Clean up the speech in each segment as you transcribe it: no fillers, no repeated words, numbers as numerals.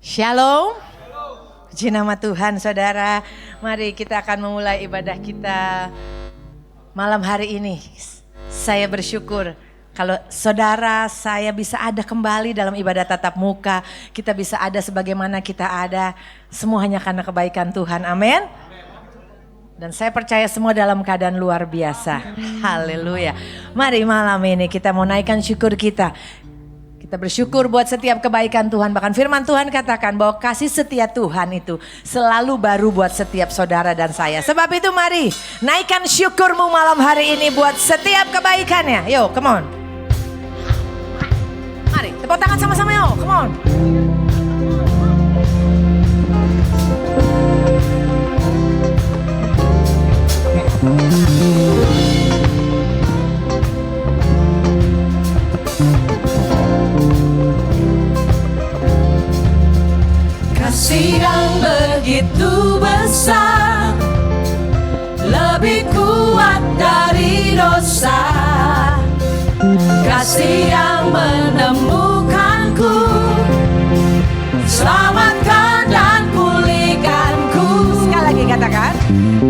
Shalom. Puji nama Tuhan, saudara. Mari kita akan memulai ibadah kita malam hari ini. Saya bersyukur kalau saudara saya bisa ada kembali dalam ibadah tatap muka. Kita bisa ada sebagaimana kita ada. Semua hanya karena kebaikan Tuhan. Amin. Dan saya percaya semua dalam keadaan luar biasa. Haleluya. Mari malam ini kita mau naikkan syukur kita. Kita bersyukur buat setiap kebaikan Tuhan. Bahkan firman Tuhan katakan bahwa kasih setia Tuhan itu selalu baru buat setiap saudara dan saya. Sebab itu mari naikkan syukurmu malam hari ini buat setiap kebaikannya. Yo, come on. Mari tepuk tangan sama-sama yo, come on. Kasih yang begitu besar, lebih kuat dari dosa. Kasih yang menemukanku, selamatkan dan pulihkanku. Sekali lagi katakan.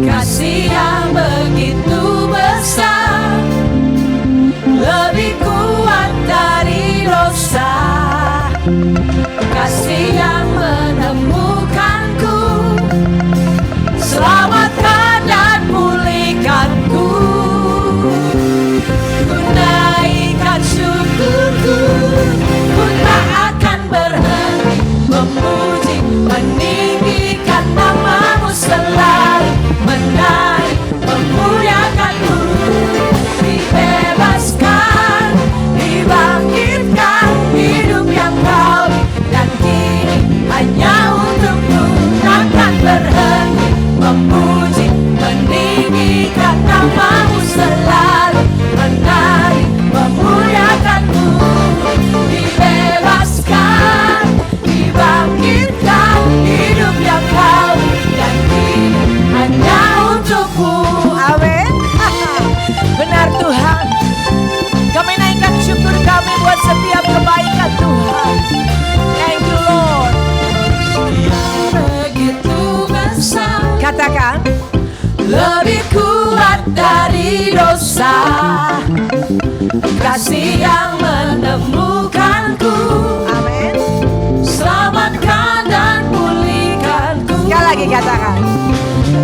Kasih yang begitu besar, lebih kuat dari dosa. Kasih yang menemukanku, selamatkan dan pulihkanku. Ku naikkan syukurku, ku tak akan berhenti memuji, meninggikan namamu selalu, menaik, memuliakanmu. Dibebaskan, dibangkitkan, hidup yang kau dan kini hanya untukmu. Takkan berhenti memuji, meninggikan namamu selalu, menaik, memuliakanmu. Dibebaskan, dibangkitkan, hidup yang kau dan kini hanya untukmu. Amin. Benar Tuhan. Kami naikkan syukur kami buat setiap kebaikan Tuhan. Thank you Lord. Begitu besar, Katakan. lebih kuat dari dosa. Kasih yang menemukanku, Amin. selamatkan dan pulihkanku. Sekali lagi katakan.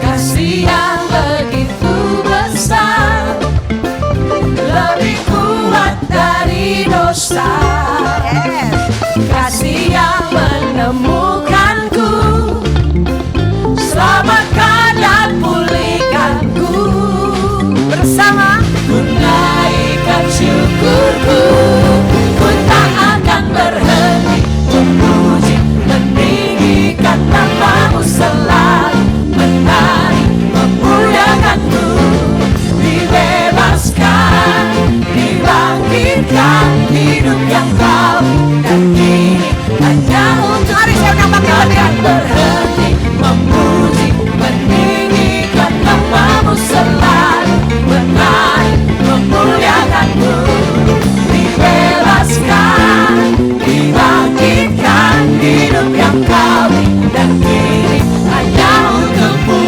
Kasih yang begitu besar, lebih kuat dari dosa. Yes. Kasih yang menemukanku, selamatkan dan pulihkanku. Bersama. Ku naikkan syukurku, ku tak akan berhenti memuji, meninggikan namamu selalu, menaik, memuliakanmu. Dibebaskan, dibangkitkan, hidup yang kau dan kini hanya untuk. Mari saya undang pakai takkan berhenti memuji, meninggikan namamu selalu, menaik, memuliakanmu. Dibebaskan, dibangkitkan, hidup yang kau dan kini hanya untukmu.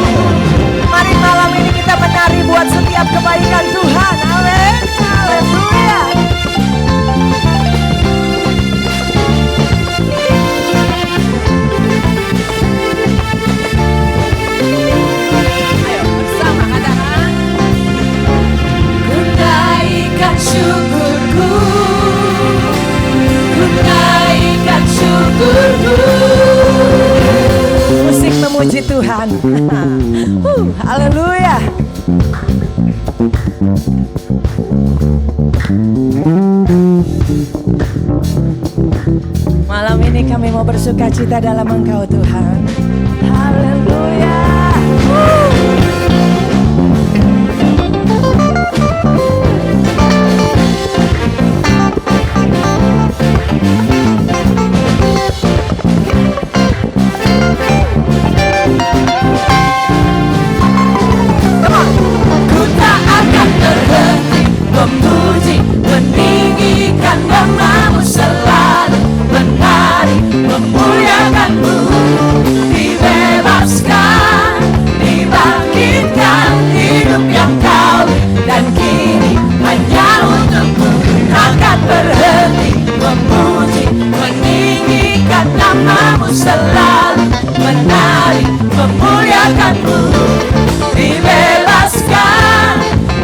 Mari malam ini kita menari buat setiap kebaikan Tuhan. Amin. Haleluya. Ayo bersama katakan. Ku naikkan syukurku, ku naikkan syukurku. Musik memuji Tuhan. Haleluya. Malam ini kami mau bersuka cita dalam Engkau Tuhan. Haleluya. Ku tak akan berhenti memuji, meninggikan namamu selalu, menari, memuliakan selalu menari memuliakan-Mu. Dibebaskan,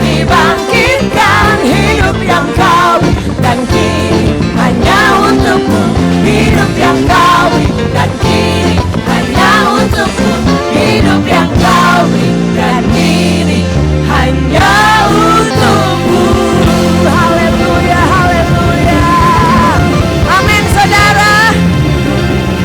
dibangkitkan, hidup yang Kau dan kini hanya untuk-Mu. Hidup yang Kau dan kini hanya untuk-Mu. Hidup yang Kau dan kini hanya untuk-Mu. Haleluya, haleluya. Amin saudara.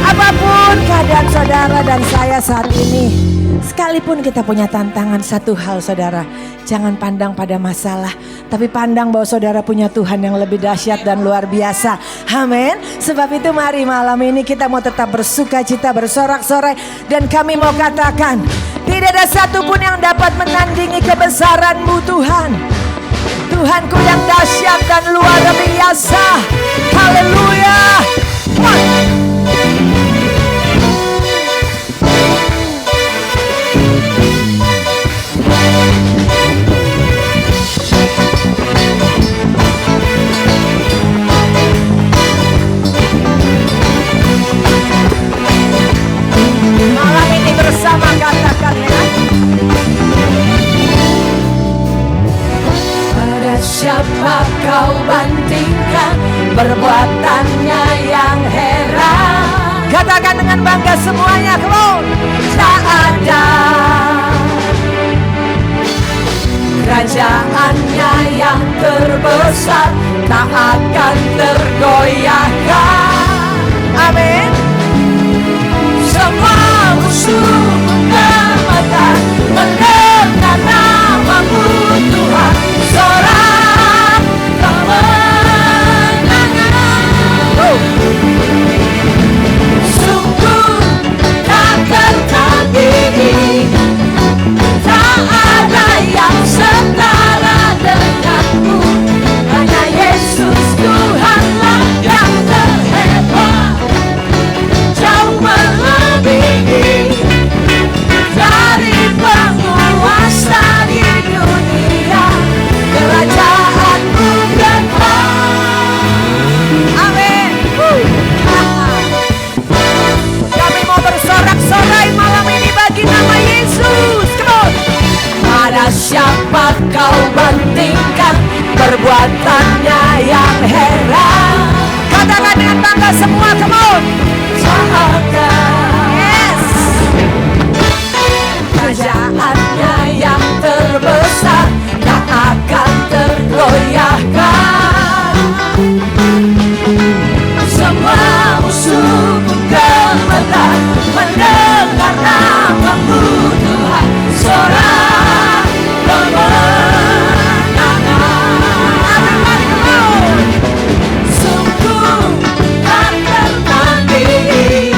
Apapun keadaan saudara dan saya saat ini, sekalipun kita punya tantangan, satu hal saudara, jangan pandang pada masalah, tapi pandang bahwa saudara punya Tuhan yang lebih dahsyat dan luar biasa. Amin. Sebab itu mari malam ini kita mau tetap bersuka cita, bersorak-sorai, dan kami mau katakan, tidak ada satupun yang dapat menandingi kebesaran-Mu Tuhan. Tuhanku yang dahsyat dan luar biasa. Haleluya. Malam ini bersama katakan ya. Pada siapa Kau bandingkan perbuatannya yang heran? Katakan dengan bangga semuanya, Lord. Tak ada kerajaannya yang terbesar, tak akan tergoyahkan. Amin. Semua musuh mengematkan mendengar nama-Mu Tuhan. Sorak kemenangan. Sungguh tak tertandingi, tak ada yang setara denganmu. Hanya Yesus Tuhanlah yang terhebat, jauh melebihi dari penguasa di dunia. Kerajaan-Mu kekal. Amin. Kami mau bersorak-sorai malam ini bagi nama Yesus. Come on. Pada siapa Kau bandingkan perbuatannya yang heran? Katakan dengan bangga semua, come on. Tak ada Yes. kerajaannya yang terbesar, tak akan tergoyahkan. Semua musuh gemetar mendengar nama-Mu Tuhan. Sorak kemenangan. Sungguh tak tertandingi,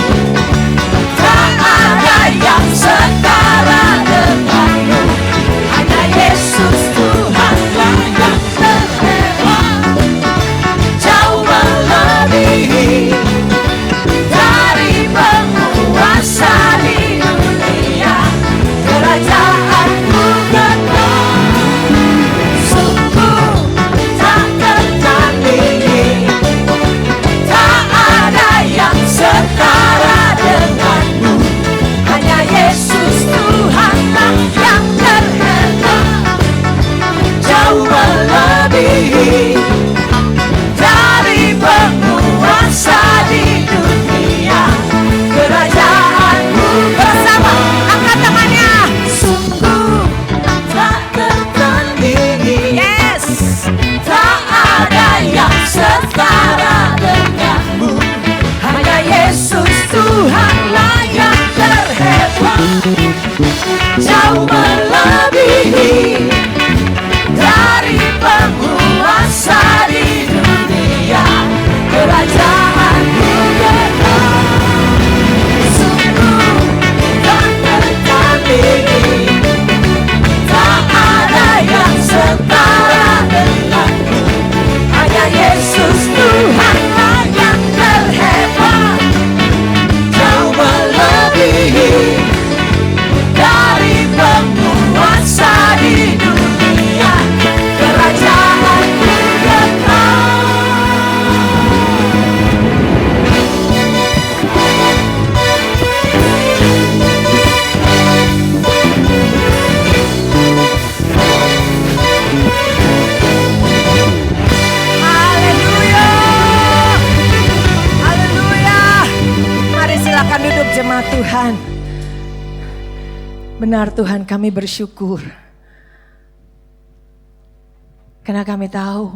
Silakan duduk jemaat Tuhan. Benar Tuhan, kami bersyukur. Karena kami tahu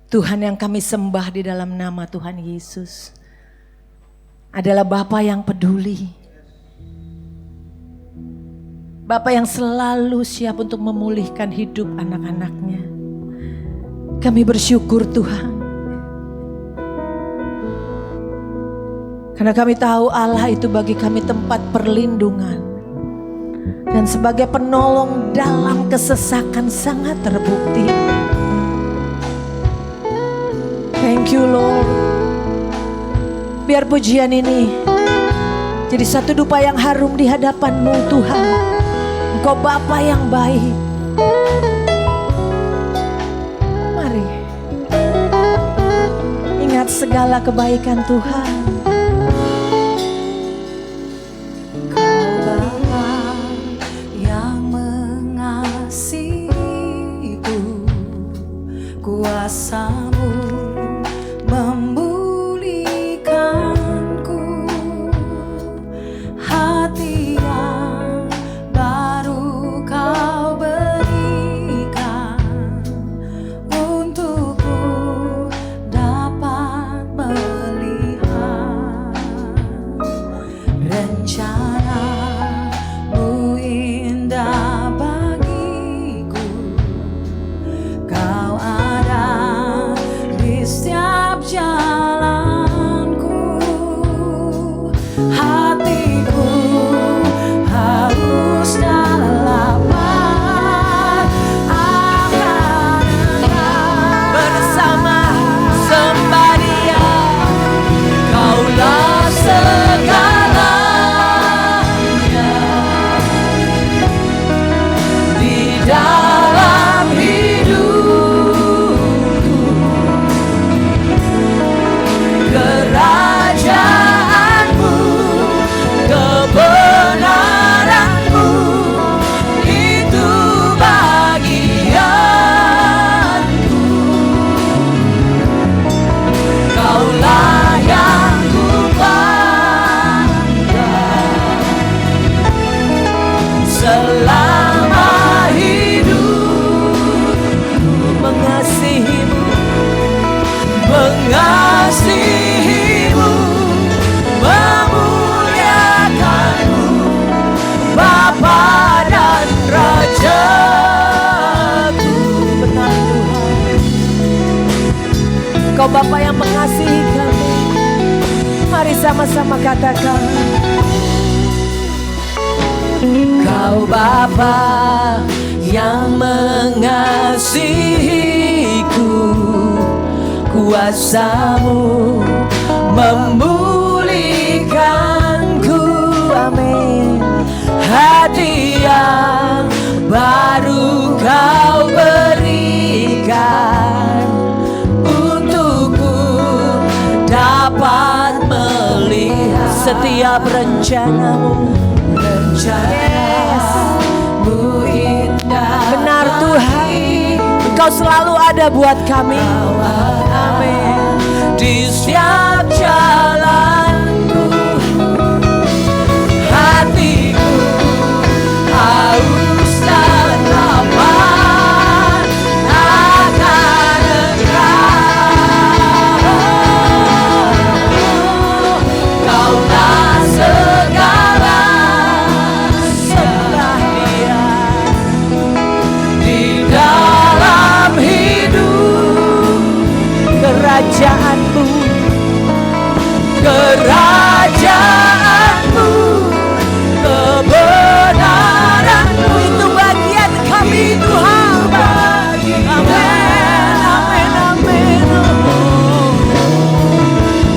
Tuhan yang kami sembah di dalam nama Tuhan Yesus adalah Bapa yang peduli. Bapa yang selalu siap untuk memulihkan hidup anak-anaknya. Kami bersyukur Tuhan. Karena kami tahu Allah itu bagi kami tempat perlindungan. Dan sebagai penolong dalam kesesakan sangat terbukti. Thank you Lord. Biar pujian ini jadi satu dupa yang harum di hadapan-Mu Tuhan. Engkau Bapa yang baik. Mari ingat segala kebaikan Tuhan. Kuasa-Mu memulihkanku, hati yang baru Kau berikan, untukku dapat melihat rencana-Mu indah bagiku. Kau setiap jalanku, hatiku haus dan lapar akan Engkau. Bersama sembah Dia, Kaulah segalanya di dalam Kerajaan-Mu, kebenaran-Mu, itu bagianku. Kaulah yang kubanggakan selama hidupku. Mengasihi-Mu, mengasihi-Mu, memuliakan-Mu, Bapa dan Rajaku. Benar Tuhan, Kau Bapa yang mengasihi kami. Mari sama-sama katakan, Kau Bapa yang mengasihiku, kuasa-Mu memulihkanku. Amin. Hati yang baru Kau berikan, untukku dapat melihat setiap rencana-Mu. Rencana-Mu indah. Benar Tuhan, Engkau selalu ada buat kami. Amin. Di setiap jalanku, hatiku haus dan lapar akan Engkau. Kaulah segala sembah Dia di dalam hidup. Kerajaan-Mu, kerajaan-Mu, kebenaran-Mu, itu bagian kami Tuhan. Amin, amin, amin.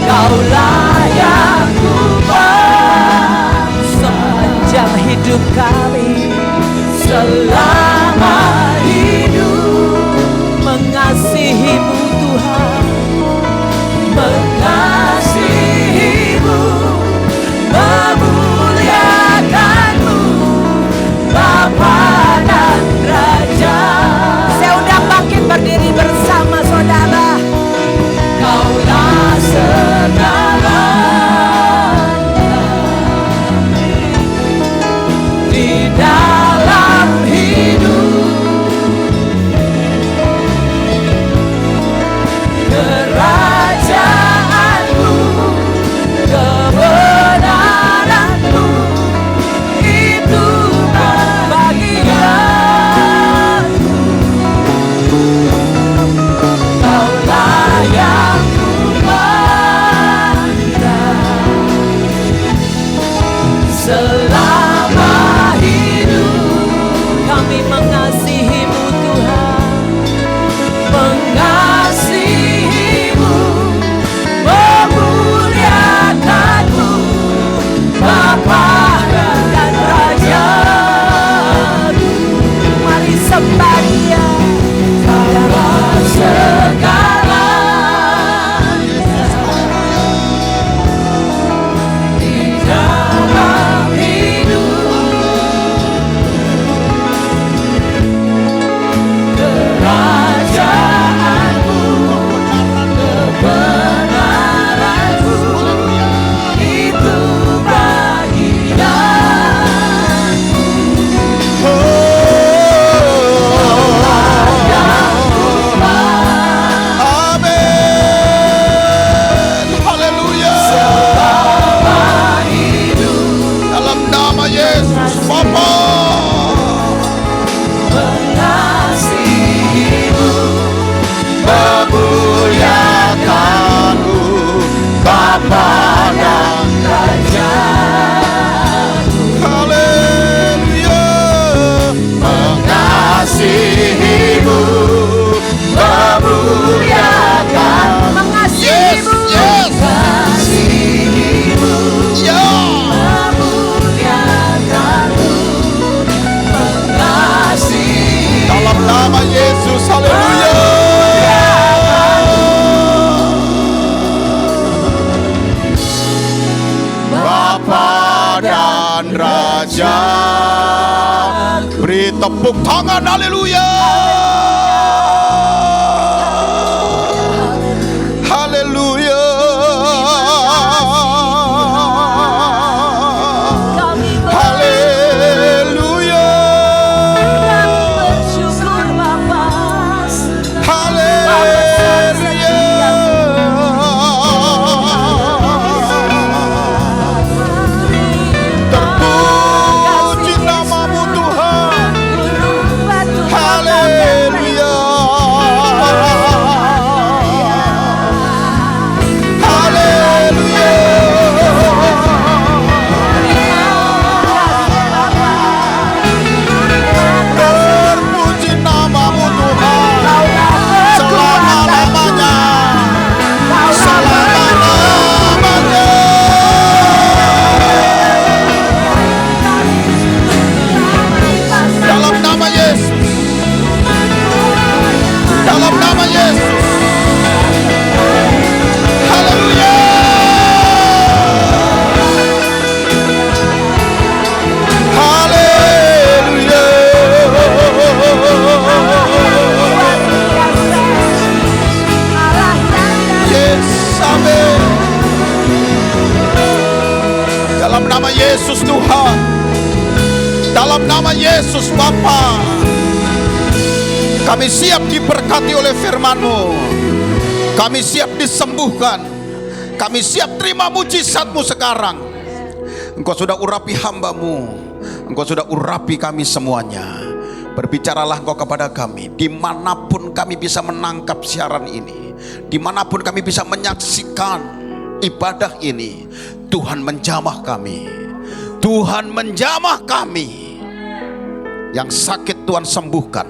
Kaulah yang kubanggakan sepanjang hidup kami, selama hidup. Mengasihi-Mu Tuhan, mengasihi-Mu, Bapa dan Raja. Beri tepuk tangan, haleluya. Haleluya. Haleluya. Bersyukur Bapa. Haleluya. Terpuji namamu Tuhan. Haleluya. Haleluya. Terpuji namamu Tuhan. Selama-lamanya. Selama-lamanya. Dalam nama Yesus. Dalam nama Yesus. Haleluya. Haleluya. Yes, amin. Dalam nama Yesus Tuhan. Dalam nama Yesus Bapa, kami siap diberkati oleh firman-Mu. Kami siap disembuhkan. Kami siap terima mujizat-Mu sekarang. Engkau sudah urapi hamba-Mu. Engkau sudah urapi kami semuanya. Berbicaralah Engkau kepada kami. Dimanapun kami bisa menangkap siaran ini, dimanapun kami bisa menyaksikan ibadah ini, Tuhan menjamah kami. Tuhan menjamah kami. Yang sakit Tuhan sembuhkan.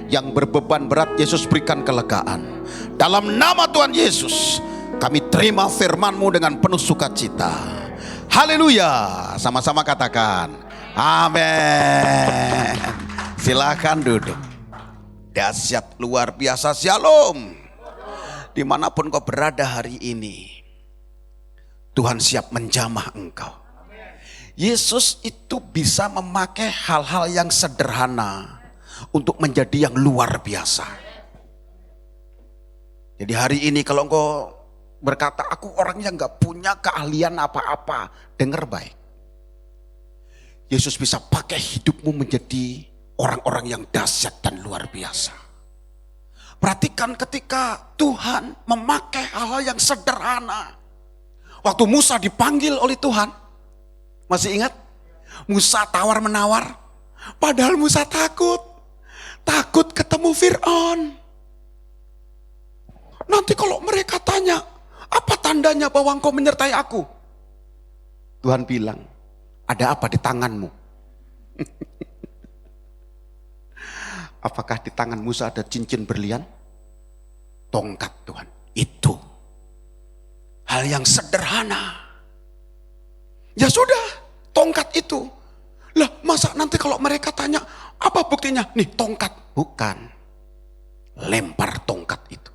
Yang berbeban berat Yesus berikan kelegaan. Dalam nama Tuhan Yesus, kami terima firman-Mu dengan penuh sukacita. Haleluya. Sama-sama katakan amin. Silakan duduk. Dahsyat luar biasa, shalom. Dimanapun kau berada hari ini, Tuhan siap menjamah engkau. Yesus itu bisa memakai hal-hal yang sederhana untuk menjadi yang luar biasa. Jadi hari ini kalau engkau berkata, aku orang yang gak punya keahlian apa-apa, dengar baik. Yesus bisa pakai hidupmu menjadi orang-orang yang dahsyat dan luar biasa. Perhatikan ketika Tuhan memakai hal-hal yang sederhana. Waktu Musa dipanggil oleh Tuhan, masih ingat? Musa tawar-menawar. Padahal Musa takut. Takut ketemu Fir'aun. Nanti kalau mereka tanya, apa tandanya bahwa engkau menyertai aku? Tuhan bilang, ada apa di tanganmu? Apakah di tangan Musa ada cincin berlian? Tongkat Tuhan. Itu hal yang sederhana. Ya sudah, tongkat itu. Lah masa nanti kalau mereka tanya, apa buktinya? Nih tongkat. Bukan. Lempar tongkat itu.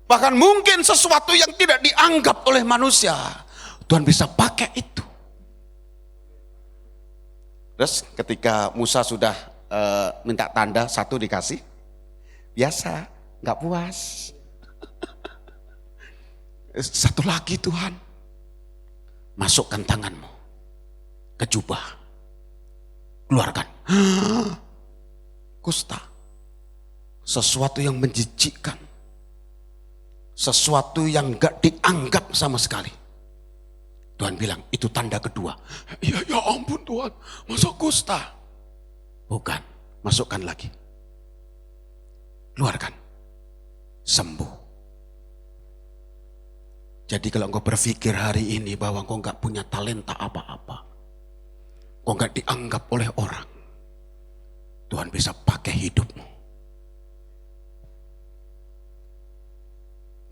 Bahkan mungkin sesuatu yang tidak dianggap oleh manusia, Tuhan bisa pakai itu. Terus ketika Musa sudah minta tanda, satu dikasih. Biasa, gak puas. Satu lagi Tuhan, masukkan tanganmu ke jubah, keluarkan. Kusta, sesuatu yang menjijikkan, sesuatu yang gak dianggap sama sekali. Tuhan bilang, itu tanda kedua. Ya ampun Tuhan, masa kusta? Bukan, masukkan lagi. Keluarkan, sembuh. Jadi kalau engkau berpikir hari ini bahwa engkau gak punya talenta apa-apa, engkau gak dianggap oleh orang, Tuhan bisa pakai hidupmu.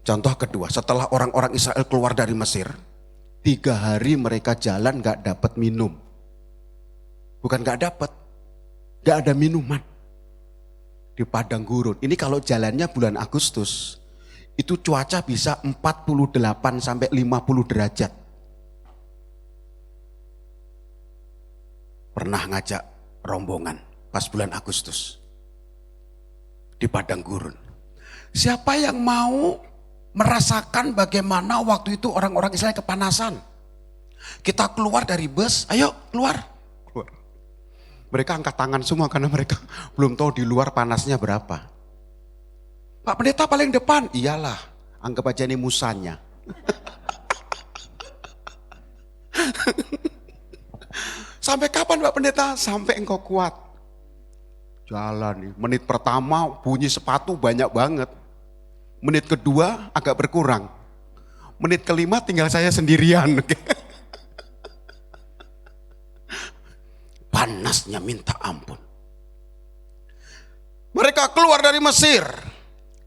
Contoh kedua, setelah orang-orang Israel keluar dari Mesir, 3 hari mereka jalan gak dapat minum. Bukan gak dapat, gak ada minuman. Di padang gurun, ini kalau jalannya bulan Agustus, itu cuaca bisa 48 sampai 50 derajat. Pernah ngajak rombongan pas bulan Agustus di padang gurun. Siapa yang mau merasakan bagaimana waktu itu orang-orang Israel kepanasan? Kita keluar dari bus, ayo keluar. Mereka angkat tangan semua karena mereka belum tahu di luar panasnya berapa. Pak Pendeta paling depan, iyalah, anggap aja ini musanya. Sampai kapan Pak Pendeta? Sampai engkau kuat. Jalan nih, menit pertama bunyi sepatu banyak banget. Menit kedua agak berkurang. Menit kelima tinggal saya sendirian. Panasnya minta ampun. Mereka keluar dari Mesir.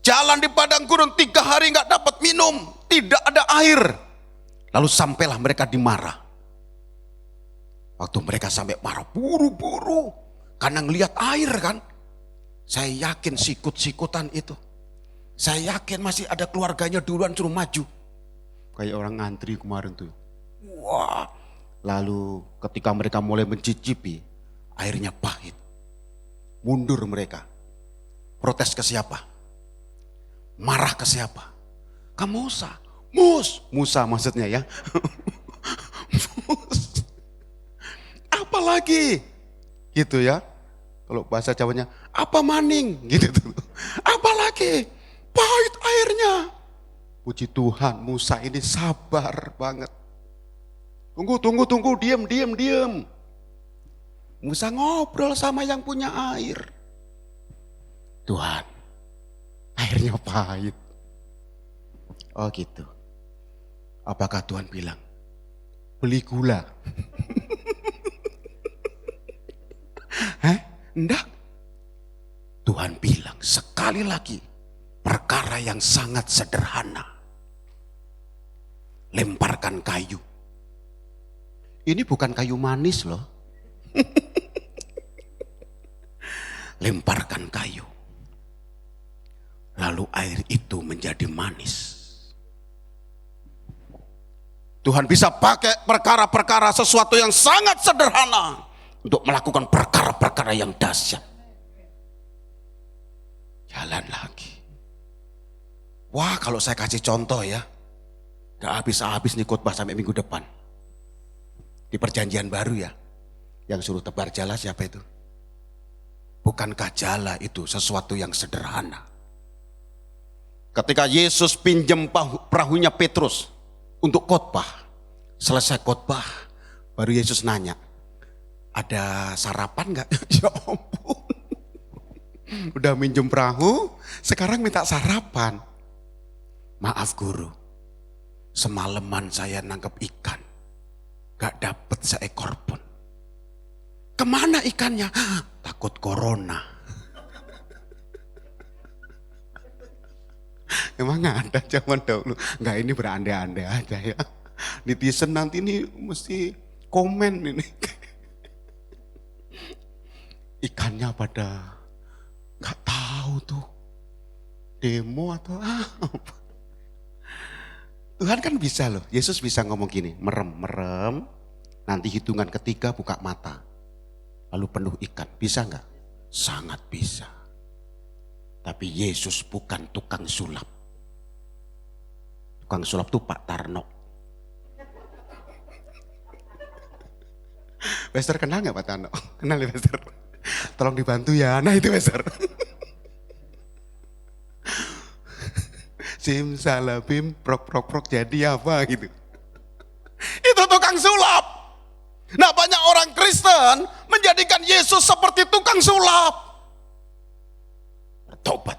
Jalan di padang gurun 3 hari nggak dapat minum. Tidak ada air. Lalu sampailah mereka di Marah. Waktu mereka sampai Marah buru-buru. Karena ngelihat air kan. Saya yakin sikut-sikutan itu. Saya yakin masih ada keluarganya duluan suruh maju. Kayak orang ngantri kemarin tuh. Wah. Lalu ketika mereka mulai mencicipi, airnya pahit. Mundur mereka. Protes ke siapa? Marah ke siapa? Ke Musa. Musa maksudnya ya. Apa lagi? Gitu ya. Kalau bahasa Jawanya, apa maning? Gitu tuh. Apa lagi? Pahit airnya. Puji Tuhan, Musa ini sabar banget. Tunggu, diam. Musa ngobrol sama yang punya air. Tuhan, airnya pahit. Oh gitu. Apakah Tuhan bilang, beli gula? Enggak. Tuhan bilang sekali lagi, perkara yang sangat sederhana. Lemparkan kayu. Ini bukan kayu manis loh. Lemparkan kayu. Lalu air itu menjadi manis. Tuhan bisa pakai perkara-perkara sesuatu yang sangat sederhana untuk melakukan perkara-perkara yang dahsyat. Jalan lagi. Wah, kalau saya kasih contoh ya, gak habis-habis nih khotbah sampai minggu depan. Di perjanjian baru ya, yang suruh tebar jala siapa itu? Bukankah jala itu sesuatu yang sederhana? Ketika Yesus pinjam perahunya Petrus untuk khotbah, selesai khotbah, baru Yesus nanya, ada sarapan gak? Ya ampun, udah minjem perahu, sekarang minta sarapan. Maaf guru, semalaman saya nangkep ikan. Gak dapet seekor pun. Kemana ikannya? Takut corona. Emang ada zaman dahulu. Enggak, ini berandai-andai aja ya. Netizen nanti ini mesti komen ini. Ikannya pada gak tahu tuh. Demo atau apa. Tuhan kan bisa loh, Yesus bisa ngomong gini, merem, nanti hitungan ketiga buka mata, lalu penuh ikan, bisa nggak? Sangat bisa. Tapi Yesus bukan tukang sulap. Tukang sulap tuh Pak Tarno. Pastor kenal nggak Pak Tarno? Kenal ya Pastor? Tolong dibantu ya, nah itu Pastor. Simsalabim, prok jadi apa gitu. Itu tukang sulap. Nah, banyak orang Kristen menjadikan Yesus seperti tukang sulap. Bertobat.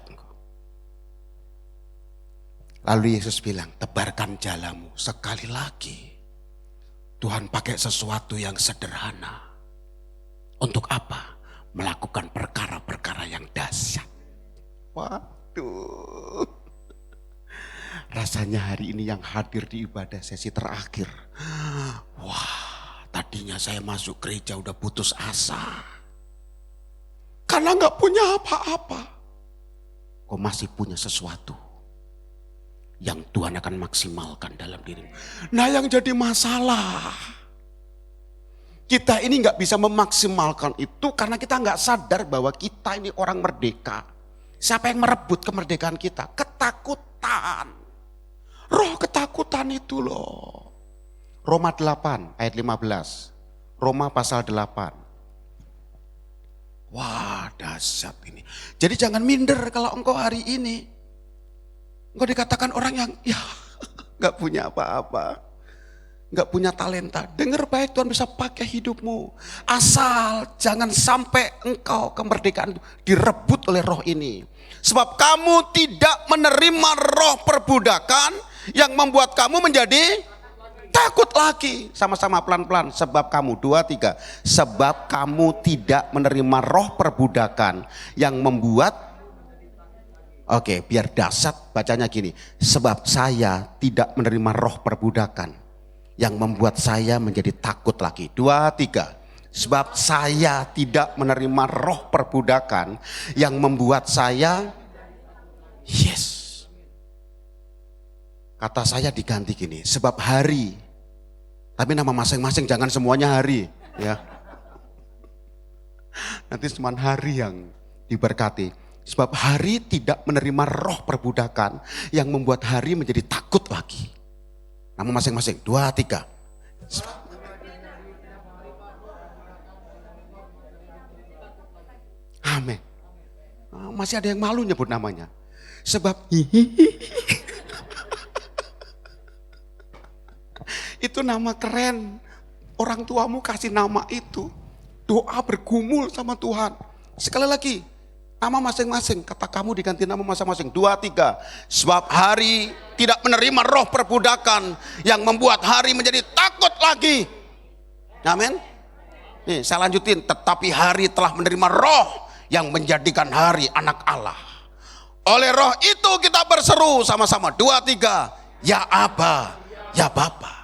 Lalu Yesus bilang, tebarkan jalamu. Sekali lagi, Tuhan pakai sesuatu yang sederhana. Untuk apa? Melakukan perkara-perkara yang dahsyat. Waduh. Rasanya hari ini yang hadir di ibadah sesi terakhir. Wah, tadinya saya masuk gereja udah putus asa. Karena gak punya apa-apa. Kok masih punya sesuatu yang Tuhan akan maksimalkan dalam dirimu. Nah yang jadi masalah, kita ini nggak bisa memaksimalkan itu karena kita nggak sadar bahwa kita ini orang merdeka. Siapa yang merebut kemerdekaan kita? Ketakutan. Roh ketakutan itu loh. Roma 8 ayat 15. Roma pasal 8. Wah dahsyat ini. Jadi jangan minder kalau engkau hari ini engkau dikatakan orang yang ya gak punya apa-apa, gak punya talenta. Dengar baik, Tuhan bisa pakai hidupmu. Asal jangan sampai engkau kemerdekaan direbut oleh roh ini. Sebab kamu tidak menerima roh perbudakan yang membuat kamu menjadi takut lagi. Sama-sama pelan-pelan. Sebab kamu, 2, 3. Sebab kamu tidak menerima roh perbudakan yang membuat. Oke, biar dahsyat bacanya gini. Sebab saya tidak menerima roh perbudakan yang membuat saya menjadi takut lagi. 2, 3. Sebab saya tidak menerima roh perbudakan yang membuat saya. Yes. Kata saya diganti gini, sebab hari, tapi nama masing-masing jangan semuanya hari, ya. Nanti cuma hari yang diberkati. Sebab hari tidak menerima roh perbudakan yang membuat hari menjadi takut lagi. Nama masing-masing, 2, 3. Amin. Masih ada yang malu nyebut namanya. Sebab itu nama keren. Orang tuamu kasih nama itu. Doa bergumul sama Tuhan. Sekali lagi, nama masing-masing. Kata kamu diganti nama masing-masing. 2, 3. Sebab hari tidak menerima roh perbudakan yang membuat hari menjadi takut lagi. Amin. Nih, saya lanjutin. Tetapi hari telah menerima roh yang menjadikan hari anak Allah. Oleh roh itu kita berseru sama-sama. 2, 3. Ya Aba, ya Bapa.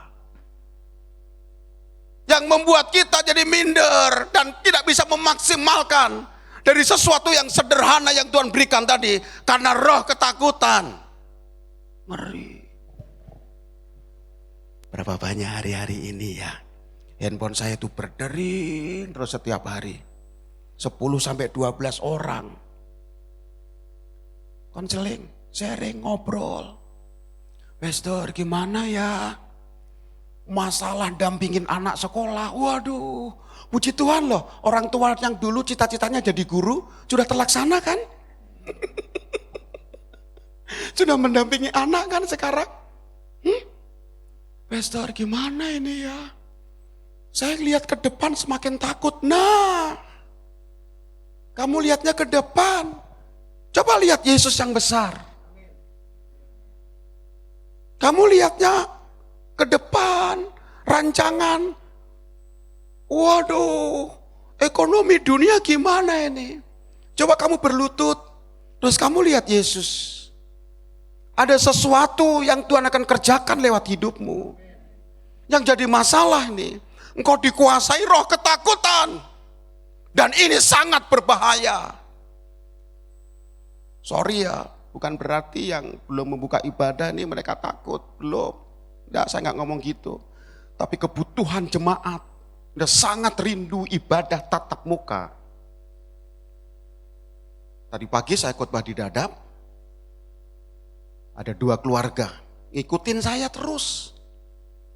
Yang membuat kita jadi minder dan tidak bisa memaksimalkan dari sesuatu yang sederhana yang Tuhan berikan tadi. Karena roh ketakutan. Ngeri. Berapa banyak hari-hari ini ya, handphone saya itu berdering terus setiap hari. 10-12 orang. Konseling, sharing, ngobrol. Pastor gimana ya? Masalah dampingin anak sekolah. Waduh, puji Tuhan loh. Orang tua yang dulu cita-citanya jadi guru sudah terlaksana kan? Sudah mendampingi anak kan sekarang? Pastor gimana ini ya? Saya lihat ke depan semakin takut. Nah, kamu lihatnya ke depan. Coba lihat Yesus yang besar. Kamu lihatnya ke depan, rancangan. Waduh, ekonomi dunia gimana ini? Coba kamu berlutut, terus kamu lihat Yesus. Ada sesuatu yang Tuhan akan kerjakan lewat hidupmu. Yang jadi masalah nih, engkau dikuasai roh ketakutan. Dan ini sangat berbahaya. Sorry ya, bukan berarti yang belum membuka ibadah ini mereka takut. Belum. Enggak, saya nggak ngomong gitu. Tapi kebutuhan jemaat udah sangat rindu ibadah tatap muka. Tadi pagi saya khotbah di Dadap. Ada 2 keluarga ngikutin saya terus.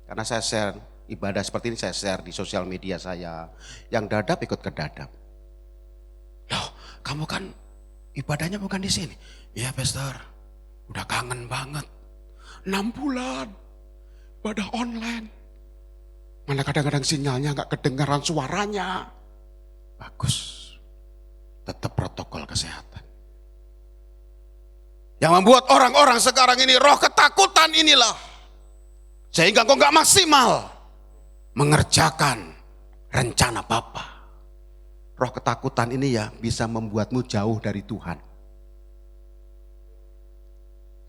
Karena saya share ibadah seperti ini, saya share di sosial media saya. Yang Dadap ikut ke Dadap. Loh, kamu kan ibadahnya bukan di sini. Iya, Pastor. Udah kangen banget. 6 bulan. Ibadah online. Mana kadang-kadang sinyalnya gak kedengaran suaranya. Bagus. Tetap protokol kesehatan. Yang membuat orang-orang sekarang ini roh ketakutan inilah. Sehingga kau gak maksimal mengerjakan rencana Bapa. Roh ketakutan ini ya bisa membuatmu jauh dari Tuhan.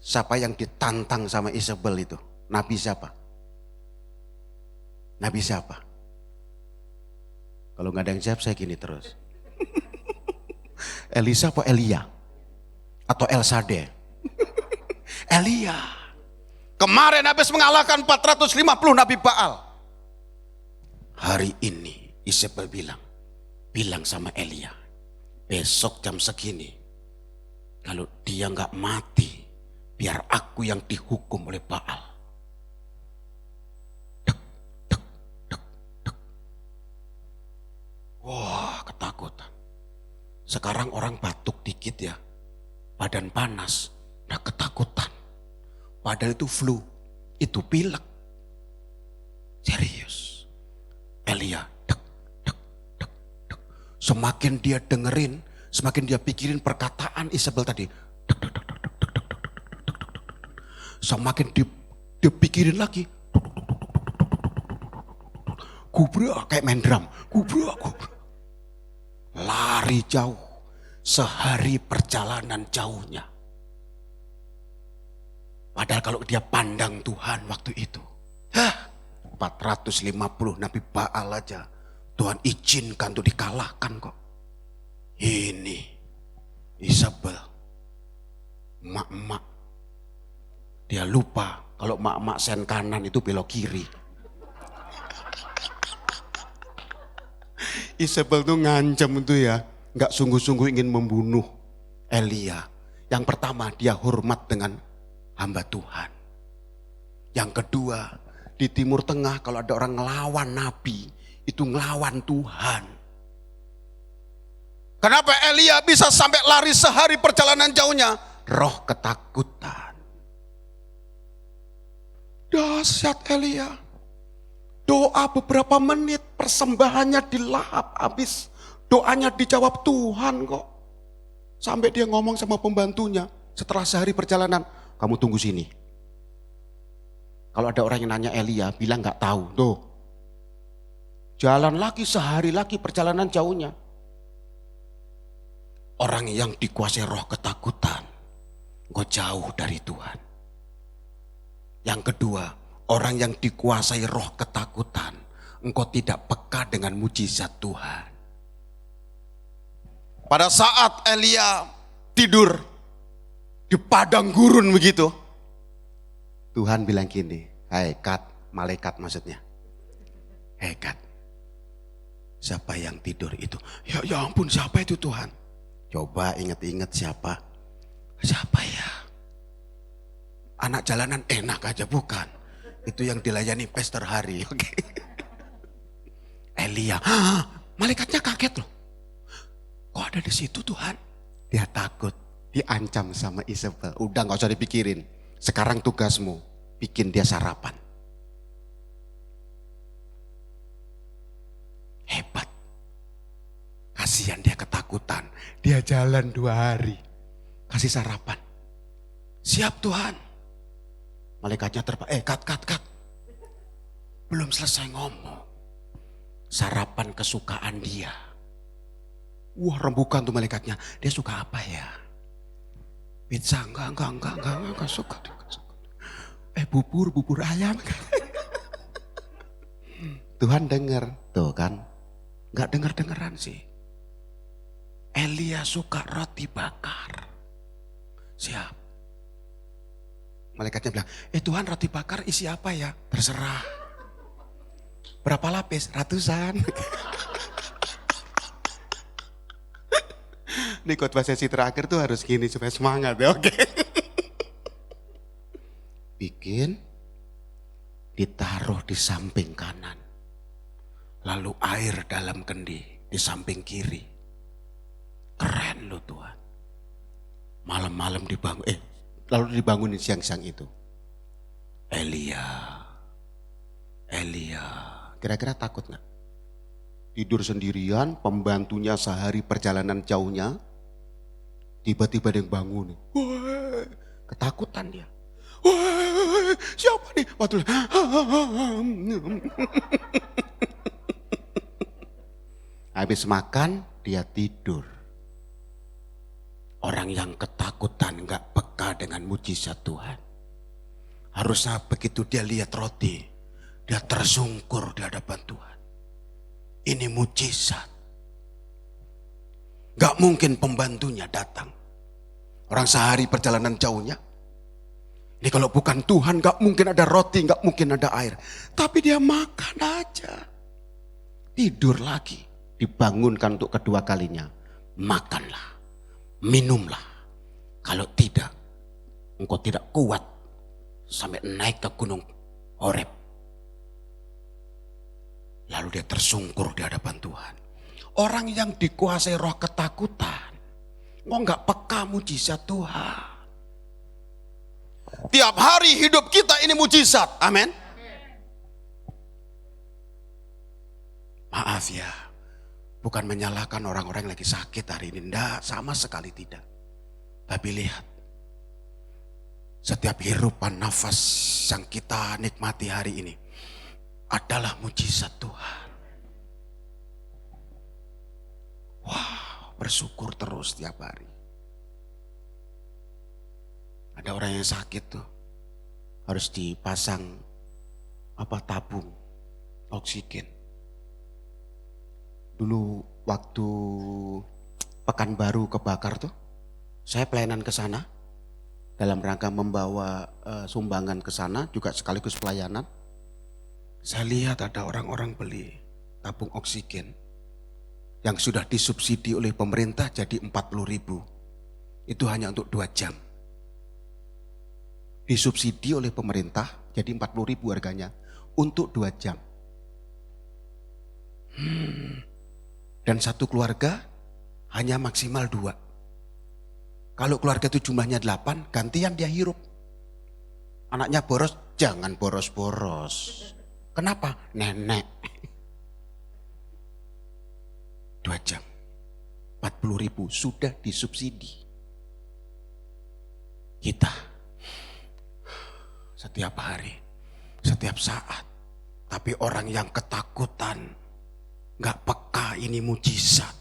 Siapa yang ditantang sama Isabel itu? Nabi siapa? Nabi siapa? Kalau nggak ada yang jawab saya gini terus. Elisa apa Elia? Atau Elsade? Elia. Kemarin habis mengalahkan 450 Nabi Baal. Hari ini Isabel bilang sama Elia, besok jam segini, kalau dia nggak mati, biar aku yang dihukum oleh Baal. Dek, dek, dek, dek. Wah, ketakutan. Sekarang orang batuk dikit ya, badan panas, udah ketakutan. Padahal itu flu, itu pilek. Serius. Elia, dek, dek, dek, dek. Semakin dia dengerin, semakin dia pikirin perkataan Isabel tadi. Dek, dek, dek, dek, dek, dek, dek, dek, dek, dek. Semakin dia pikirin lagi. Kubrak kayak main drum. Kubrak. Lari jauh. Sehari perjalanan jauhnya. Padahal kalau dia pandang Tuhan waktu itu, 450 Nabi Baal aja Tuhan izinkan untuk dikalahkan kok. Ini Isabel, mak-mak, dia lupa kalau mak-mak sen kanan itu belok kiri. Isabel tuh ngancam tuh ya, nggak sungguh-sungguh ingin membunuh Elia. Yang pertama, dia hormat dengan hamba Tuhan. Yang kedua, di Timur Tengah kalau ada orang ngelawan Nabi, itu ngelawan Tuhan. Kenapa Elia bisa sampai lari sehari perjalanan jauhnya? Roh ketakutan. Dahsyat Elia. Doa beberapa menit, persembahannya dilahap habis. Doanya dijawab Tuhan kok. Sampai dia ngomong sama pembantunya setelah sehari perjalanan, kamu tunggu sini. Kalau ada orang yang nanya Elia, bilang gak tahu. Tuh, jalan lagi sehari lagi perjalanan jauhnya. Orang yang dikuasai roh ketakutan, engkau jauh dari Tuhan. Yang kedua, orang yang dikuasai roh ketakutan, engkau tidak peka dengan mujizat Tuhan. Pada saat Elia tidur di padang gurun begitu, Tuhan bilang gini, hai Kat, malaikat maksudnya. Hei Kat, siapa yang tidur itu? Ya ampun, siapa itu Tuhan? Coba ingat-ingat siapa? Siapa ya? Anak jalanan enak aja bukan? Itu yang dilayani Pastor Hari. Oke. Elia, malaikatnya kaget loh. Kok ada di situ Tuhan? Dia takut, diancam sama Isabel. Udah gak usah dipikirin. Sekarang tugasmu, bikin dia sarapan. Hebat. Kasihan dia ketakutan. Dia jalan 2 hari. Kasih sarapan. Siap Tuhan. Malaikatnya Kat. Belum selesai ngomong. Sarapan kesukaan dia. Wah, rembukan tuh malaikatnya. Dia suka apa ya? Pizza enggak suka. Bubur ayam. Tuhan dengar, tuh kan? Enggak dengar-dengaran sih. Elia suka roti bakar. Siap. Malaikatnya bilang, Tuhan roti bakar isi apa ya? Terserah. Berapa lapis? Ratusan. Nih khotbah sesi terakhir tuh harus gini supaya semangat ya, oke. Bikin, ditaruh di samping kanan. Lalu air dalam kendi di samping kiri. Keren loh Tuhan. Malam-malam dibangun, lalu dibangunin siang-siang itu. Elia. Kira-kira takut gak? Tidur sendirian, pembantunya sehari perjalanan jauhnya. Tiba-tiba dia bangun. Wah, ketakutan dia. Wah, siapa nih? Waktu habis makan, dia tidur. Orang yang ketakutan gak peka dengan mujizat Tuhan. Harusnya begitu dia lihat roti, dia tersungkur di hadapan Tuhan. Ini mujizat. Gak mungkin pembantunya datang. Orang sehari perjalanan jauhnya. Ini kalau bukan Tuhan gak mungkin ada roti, gak mungkin ada air. Tapi dia makan aja. Tidur lagi. Dibangunkan untuk kedua kalinya. Makanlah, minumlah. Kalau tidak, engkau tidak kuat sampai naik ke gunung Horeb. Lalu dia tersungkur di hadapan Tuhan. Orang yang dikuasai roh ketakutan, kok gak peka mujizat Tuhan. Tiap hari hidup kita ini mujizat. Amin. Maaf ya, bukan menyalahkan orang-orang yang lagi sakit hari ini. Enggak, sama sekali tidak. Tapi lihat, setiap hirupan nafas yang kita nikmati hari ini adalah mujizat Tuhan. Wow, bersyukur terus tiap hari. Ada orang yang sakit tuh, harus dipasang tabung oksigen. Dulu waktu Pekanbaru kebakar tuh, saya pelayanan ke sana dalam rangka membawa sumbangan ke sana juga sekaligus pelayanan. Saya lihat ada orang-orang beli tabung oksigen yang sudah disubsidi oleh pemerintah jadi 40.000. Itu hanya untuk 2 jam. Disubsidi oleh pemerintah jadi 40.000 harganya untuk 2 jam. Dan satu keluarga hanya maksimal 2. Kalau keluarga itu jumlahnya 8, gantian dia hirup. Anaknya boros, jangan boros-boros. Kenapa? Nenek. 2 jam. 40.000 sudah disubsidi. Kita setiap hari, setiap saat. Tapi orang yang ketakutan, gak peka ini mujizat.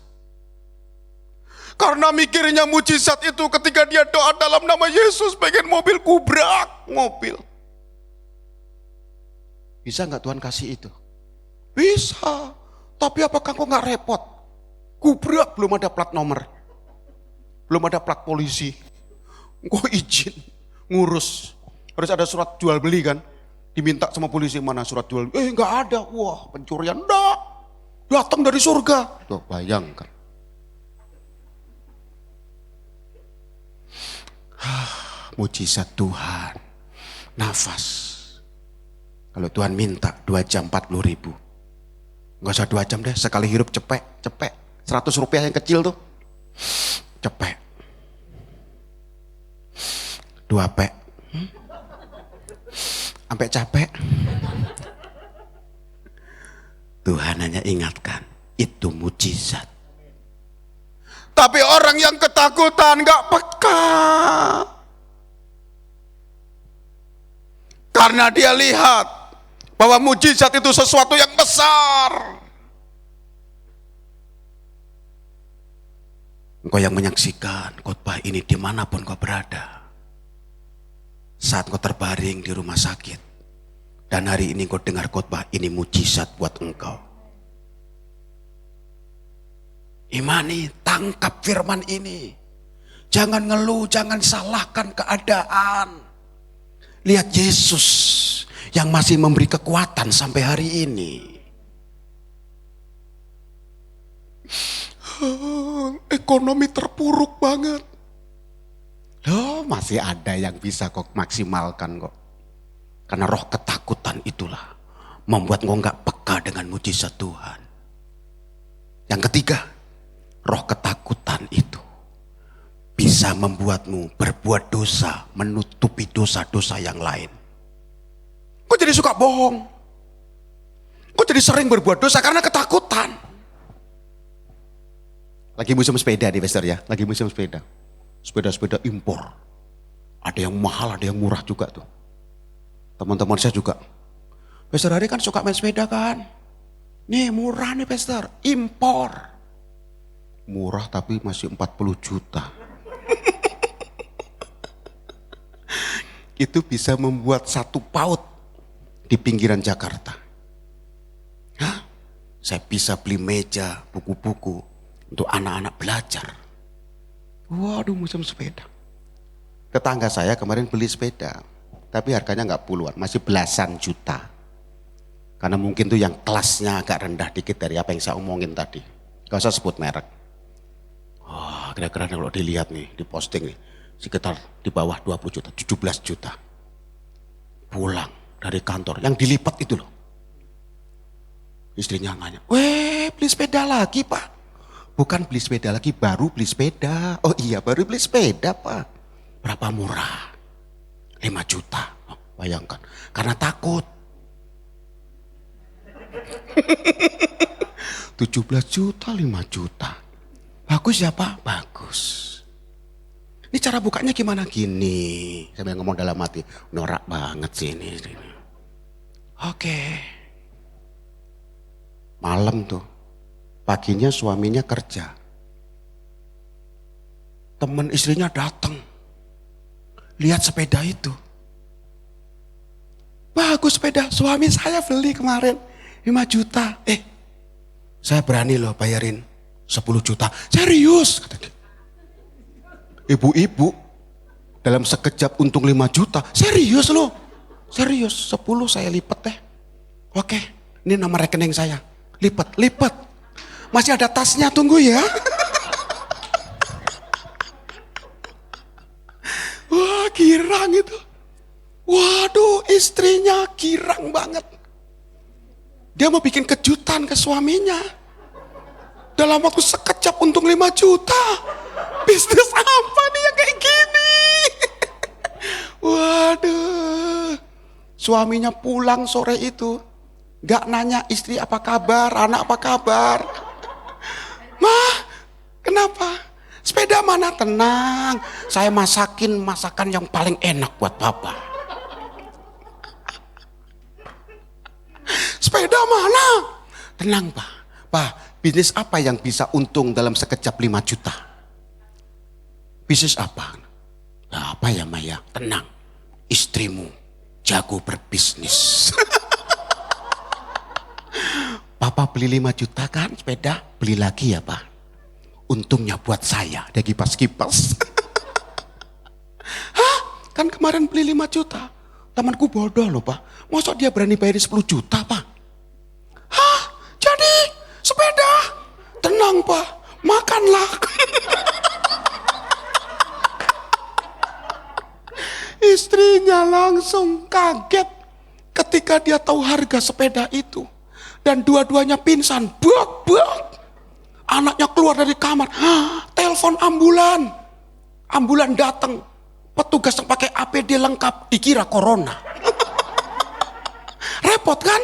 Karena mikirnya mujizat itu ketika dia doa dalam nama Yesus, pengen mobil kubrak mobil. Bisa gak Tuhan kasih itu? Bisa. Tapi apakah kok gak repot? Kubrak belum ada plat nomor. Belum ada plat polisi. Kok izin ngurus. Harus ada surat jual beli kan. Diminta sama polisi, mana surat jual beli. Gak ada. Wah, pencurian. Enggak. Datang dari surga. Tuh bayangkan. Mujizat Tuhan. Nafas. Kalau Tuhan minta 2 jam 40.000. Gak usah 2 jam deh. Sekali hirup cepet. 100 rupiah yang kecil tuh. Cepet. 2 pek. Sampai capek. Tuhan hanya ingatkan, itu mujizat. Tapi orang yang ketakutan gak peka. Karena dia lihat bahwa mujizat itu sesuatu yang besar. Engkau yang menyaksikan khotbah ini dimanapun kau berada. Saat kau terbaring di rumah sakit. Dan hari ini kau dengar khotbah ini mujizat buat engkau. Imani, tangkap firman ini. Jangan ngeluh, jangan salahkan keadaan. Lihat Yesus yang masih memberi kekuatan sampai hari ini. Ekonomi terpuruk banget. Loh, masih ada yang bisa kok maksimalkan kok. Karena roh ketakutan itulah membuat kau gak peka dengan mujizat Tuhan. Yang ketiga, roh ketakutan itu bisa membuatmu berbuat dosa, menutupi dosa-dosa yang lain. Kau jadi suka bohong. Kau jadi sering berbuat dosa karena ketakutan. Lagi musim sepeda nih Pastor ya, lagi musim sepeda. Sepeda-sepeda impor. Ada yang mahal, ada yang murah juga tuh. Teman-teman saya juga. Pastor Hari kan suka main sepeda kan. Nih murah nih Pastor, impor. Murah tapi masih 40 juta. Itu bisa membuat 1 PAUD di pinggiran Jakarta. Hah? Saya bisa beli meja, buku-buku untuk anak-anak belajar. Waduh, musim sepeda. Tetangga saya kemarin beli sepeda. tapi harganya nggak puluhan, masih belasan juta. Karena mungkin tuh yang kelasnya agak rendah dikit dari apa yang saya omongin tadi. Gak usah sebut merek. Wah, kira-kira kalau dilihat nih, di posting nih, sekitar di bawah 20 juta, 17 juta. Pulang dari kantor, yang dilipat itu loh. Istrinya nanya, weh beli sepeda lagi pak? Bukan beli sepeda lagi, baru beli sepeda. Oh iya baru beli sepeda pak. Berapa murah? 5 juta. Oh, bayangkan, karena takut. 17 juta, 5 juta. Bagus ya pak? Bagus. Ini cara bukanya gimana? Gini. Saya ngomong dalam hati, norak banget sih ini. Oke. Malam tuh, paginya suaminya kerja. Teman istrinya datang. Lihat sepeda itu. Bagus sepeda, suami saya beli kemarin 5 juta. Saya berani loh bayarin 10 juta. Serius. Ibu-ibu dalam sekejap untung 5 juta. Serius loh. Serius, 10 saya lipat deh. Oke, ini nama rekening saya. Lipat. Masih ada tasnya, tunggu ya. Wah, girang itu. Waduh, istrinya girang banget. Dia mau bikin kejutan ke suaminya. Dalam waktu sekejap untung 5 juta. Bisnis apa nih yang kayak gini? Waduh. Suaminya pulang sore itu. Gak nanya istri apa kabar, anak apa kabar. Mah, kenapa? Sepeda mana? Tenang, saya masakin masakan yang paling enak buat papa. Sepeda mana? Tenang pak. Pak, bisnis apa yang bisa untung dalam sekejap 5 juta? Bisnis apa? Apa ya Maya? Tenang, istrimu jago berbisnis. Papa beli 5 juta kan sepeda, beli lagi ya pak. Untungnya buat saya, dia kipas-kipas. Hah? Kan kemarin beli 5 juta. Temanku bodoh loh pak. Masa dia berani bayarin 10 juta pak? Hah? Jadi sepeda? Tenang pak, makanlah. Istrinya langsung kaget ketika dia tahu harga sepeda itu. Dan dua-duanya pingsan, bak. Anaknya keluar dari kamar, telepon ambulan. Ambulan datang, petugas yang pakai APD lengkap, dikira corona. Repot kan?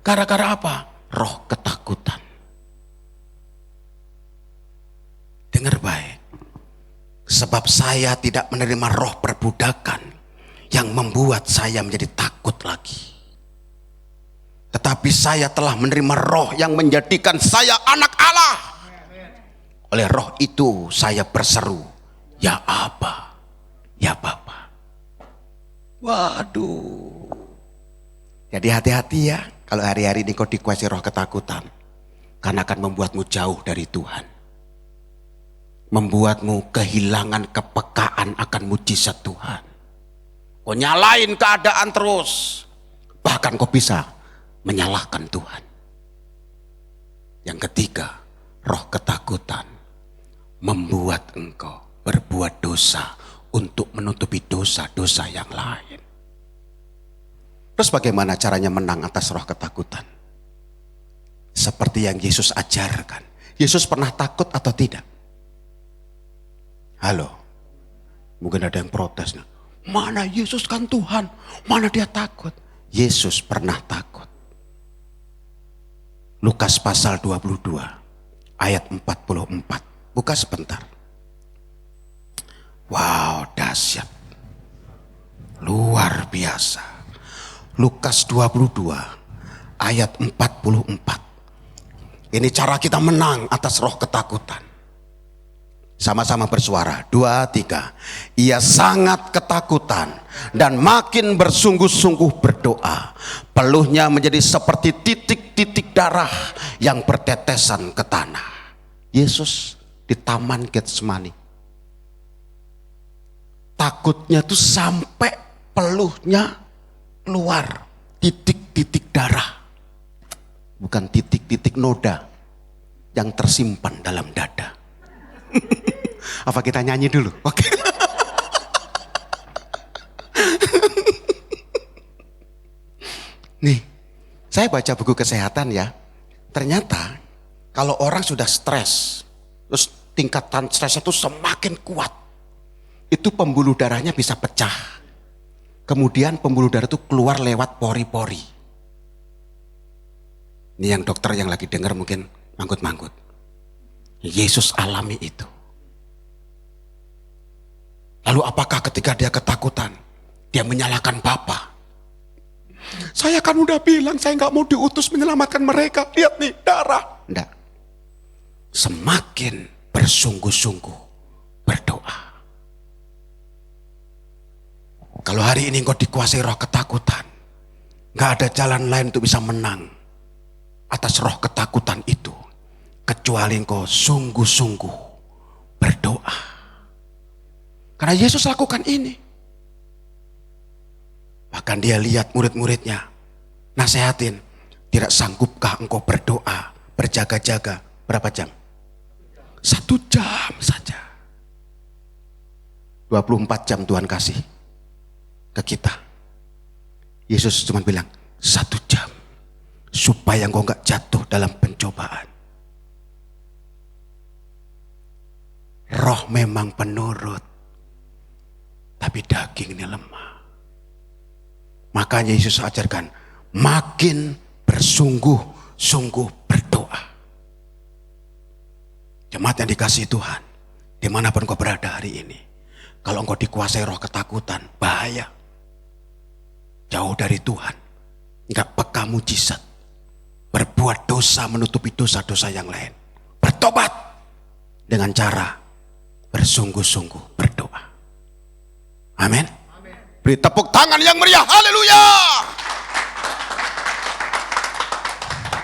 Gara-gara apa? Roh ketakutan. Dengar baik, sebab saya tidak menerima roh perbudakan yang membuat saya menjadi takut lagi. Tetapi saya telah menerima roh yang menjadikan saya anak Allah. Oleh roh itu saya berseru, ya Aba, ya Bapa. Waduh. Jadi hati-hati ya kalau hari-hari ini kau dikuasai roh ketakutan. Karena akan membuatmu jauh dari Tuhan. Membuatmu kehilangan kepekaan akan mujizat Tuhan. Kau nyalain keadaan terus. Bahkan kau bisa menyalahkan Tuhan. Yang ketiga, roh ketakutan membuat engkau berbuat dosa untuk menutupi dosa-dosa yang lain. Terus bagaimana caranya menang atas roh ketakutan? Seperti yang Yesus ajarkan. Yesus pernah takut atau tidak? Halo? Mungkin ada yang protes. Mana Yesus kan Tuhan? Mana dia takut? Yesus pernah takut. Lukas pasal 22 ayat 44. Buka sebentar. Wow, dahsyat. Luar biasa. Lukas 22 ayat 44. Ini cara kita menang atas roh ketakutan. Sama-sama bersuara. 2, 3. Ia sangat ketakutan dan makin bersungguh-sungguh berdoa. Peluhnya menjadi seperti titik-titik darah yang bertetesan ke tanah. Yesus di Taman Getsemani. Takutnya tuh sampai peluhnya keluar titik-titik darah. Bukan titik-titik noda yang tersimpan dalam dada. Apa kita nyanyi dulu? Oke. Nih, saya baca buku kesehatan ya. Ternyata kalau orang sudah stres, terus tingkatan stresnya itu semakin kuat, itu pembuluh darahnya bisa pecah. Kemudian pembuluh darah itu keluar lewat pori-pori. Ini yang dokter yang lagi dengar mungkin manggut-manggut. Yesus alami itu. Lalu apakah ketika dia ketakutan, dia menyalahkan Bapa? Saya kan udah bilang saya nggak mau diutus menyelamatkan mereka. Lihat nih darah. Enggak. Semakin bersungguh-sungguh berdoa. Kalau hari ini engkau dikuasai roh ketakutan, nggak ada jalan lain untuk bisa menang atas roh ketakutan itu, kecuali engkau sungguh-sungguh berdoa. Karena Yesus lakukan ini. Bahkan dia lihat murid-muridnya, nasehatin, tidak sanggupkah engkau berdoa, berjaga-jaga, berapa jam? 1 jam saja. 24 jam Tuhan kasih ke kita. Yesus cuma bilang 1 jam supaya engkau gak jatuh dalam pencobaan. Roh memang penurut, tapi daging ini lemah. Makanya Yesus ajarkan makin bersungguh-sungguh berdoa. Jemaat yang dikasihi Tuhan, dimanapun kau berada hari ini, kalau engkau dikuasai roh ketakutan, bahaya. Jauh dari Tuhan, enggak peka mujizat, berbuat dosa menutupi dosa-dosa yang lain. Bertobat dengan cara bersungguh-sungguh berdoa. Amin. Beri tepuk tangan yang meriah, haleluya.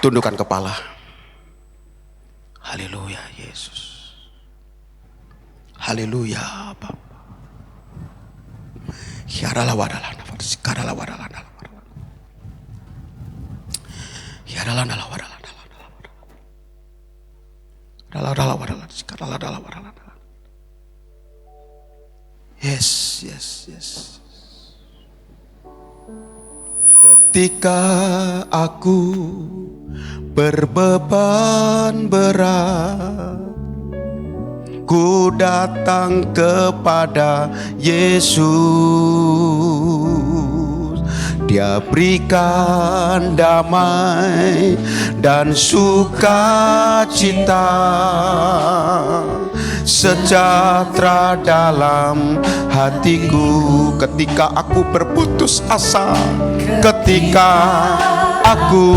Tundukkan kepala. Haleluya Yesus. Haleluya Bapa. Hiaralah wadalah nafas, sikaralah wadalah nafas. Hiaralah wadalah wadalah wadalah wadalah, sikaralah wadalah wadalah. Yes, yes, yes. Ketika aku berbeban berat, ku datang kepada Yesus. Dia berikan damai dan sukacita, sejahtera dalam hatiku. Ketika aku berputus asa, ketika aku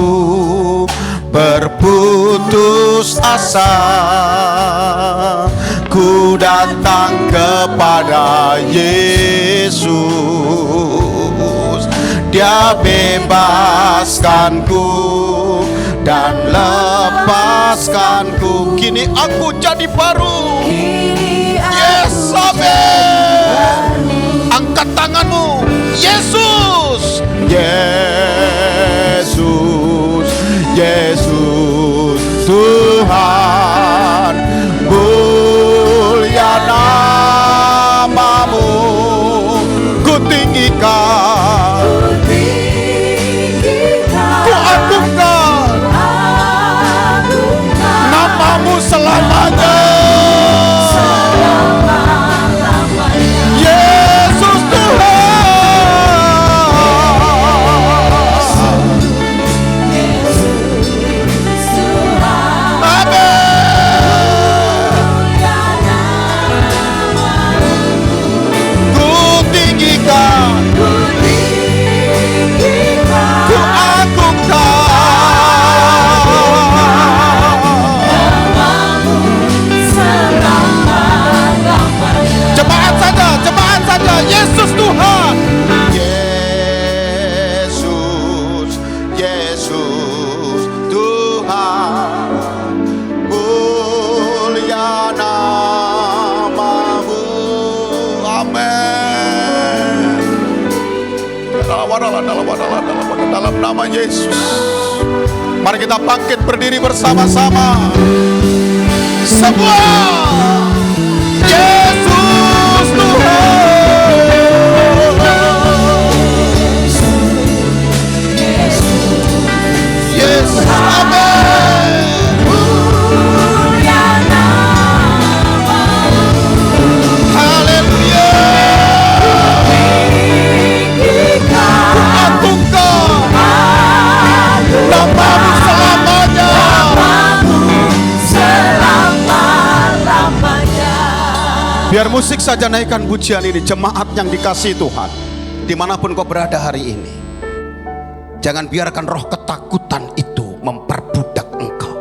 berputus asa, ku datang kepada Yesus. Dia bebaskanku dan lepaskanku. Kini aku jadi baru. Yes, amin. Angkat tanganmu. Yesus, Yesus, Yesus, Tuhan, mulia namamu. Ku tinggikan, ku agungkan namamu selamanya. Yesus Tuhan, dalam nama Yesus. Mari kita bangkit berdiri bersama-sama. Semua. Yesus Tuhan. Yesus, amin. Haleluya. Namamu selamanya. Biar musik saja naikkan pujian ini. Jemaat yang dikasihi Tuhan, dimanapun kau berada hari ini, jangan biarkan roh ketakutan itu memperbudak engkau.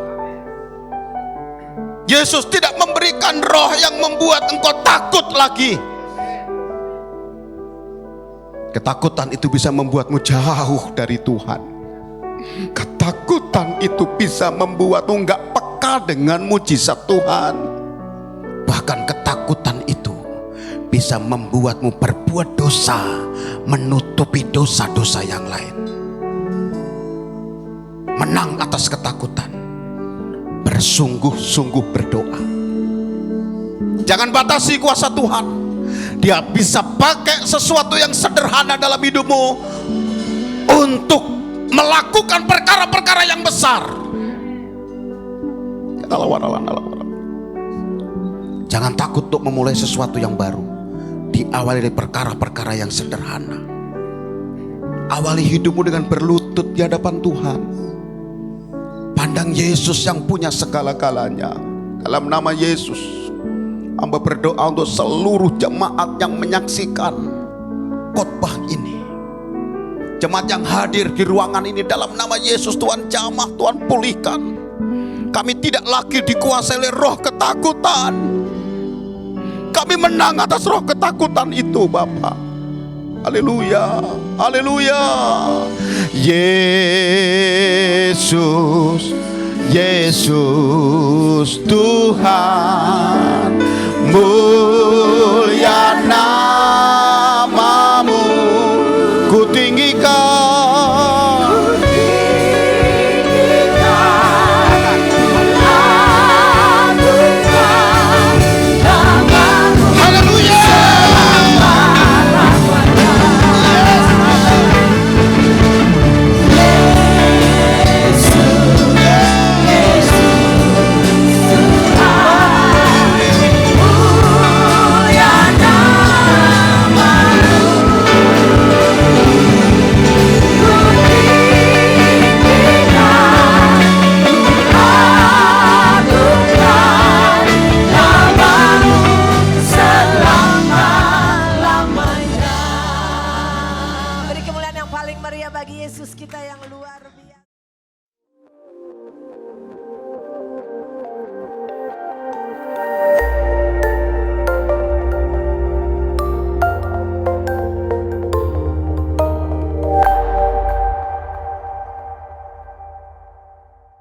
Yesus tidak memberikan roh yang membuat engkau takut lagi. Ketakutan itu bisa membuatmu jauh dari Tuhan. Ketakutan itu bisa membuatmu nggak peka dengan mujizat Tuhan. Bahkan ketakutan itu bisa membuatmu berbuat dosa, menutupi dosa-dosa yang lain. Menang atas ketakutan, bersungguh-sungguh berdoa. Jangan batasi kuasa Tuhan. Dia bisa pakai sesuatu yang sederhana dalam hidupmu untuk melakukan perkara-perkara yang besar. Jangan takut untuk memulai sesuatu yang baru. Diawali dari perkara-perkara yang sederhana. Awali hidupmu dengan berlutut di hadapan Tuhan. Pandang Yesus yang punya segala-galanya. Dalam nama Yesus, hamba berdoa untuk seluruh jemaat yang menyaksikan khotbah ini. Jemaat yang hadir di ruangan ini, dalam nama Yesus Tuhan jamah, Tuhan pulihkan. Kami tidak lagi dikuasai oleh roh ketakutan. Kami menang atas roh ketakutan itu, Bapa. Haleluya, haleluya. Yesus, Yesus Tuhan, mulia nama